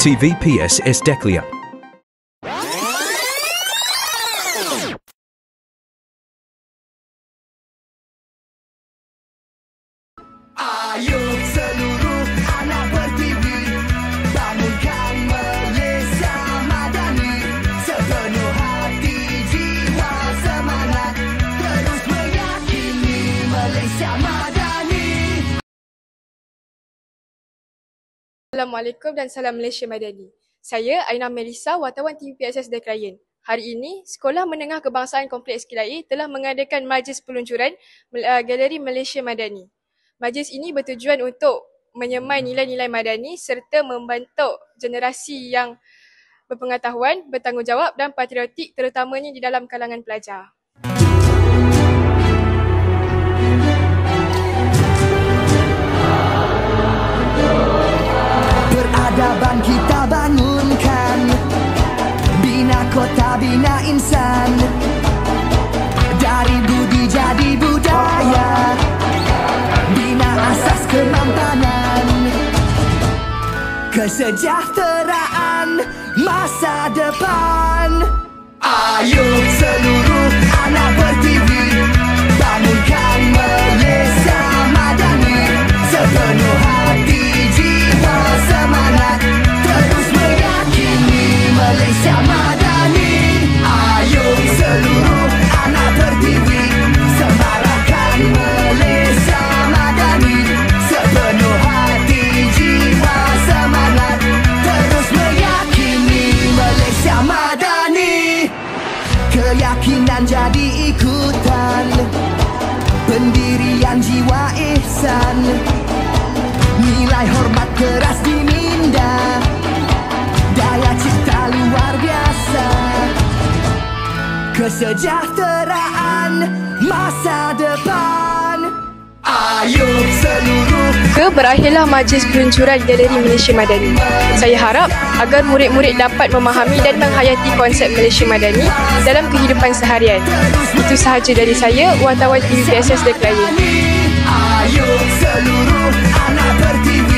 TVPS Deklia. Ayo seluruh anak ber-TV, bangunkan Malaysia Madani. Sepenuh hati, jiwa, semangat, terus meyakini Malaysia Madani. Assalamualaikum dan salam Malaysia Madani. Saya Aina Melissa, wartawan TVPS Deklia. Hari ini, Sekolah Menengah Kebangsaan Kompleks Kilai telah mengadakan majlis peluncuran Galeri Malaysia Madani. Majlis ini bertujuan untuk menyemai nilai-nilai madani serta membentuk generasi yang berpengetahuan, bertanggungjawab dan patriotik terutamanya di dalam kalangan pelajar. Peradaban kita bangunkan, bina kota, bina insan. Dari budi jadi budaya, bina asas kemampanan, kesejahteraan masa depan. Ayo seluruh anak ber-TV, bangunkan Malaysia Madani. Sepenuh hati, jiwa, semangat, terus meyakini Malaysia Madani. Ayo seluruh anak ber-TV, semarakkan Malaysia Madani. Sepenuh hati, jiwa, semangat, terus meyakini Malaysia Madani. Keyakinan jadi ikutan, pendirian jiwa ihsan, nilai hormat keras diminda, daya cipta luar biasa, kesejahteraan masa depan. Ayo seluruh. Berakhirlah majlis peluncuran Galeri Malaysia Madani. Saya harap agar murid-murid dapat memahami dan menghayati konsep Malaysia Madani dalam kehidupan seharian. Itu sahaja dari saya, wartawan TVPS Deklia. Ayo seluruh anak ber-TV,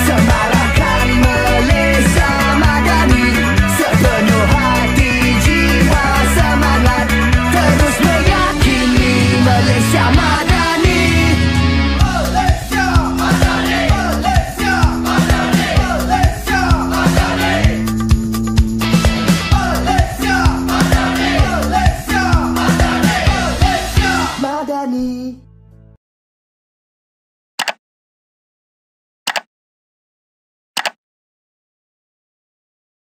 semarakkan Malaysia Madani. Sepenuh hati, jiwa, semangat, terus meyakini Malaysia Madani. Malaysia Madani, Malaysia Madani, Malaysia Madani, Malaysia Madani, Malaysia Madani, Malaysia Madani.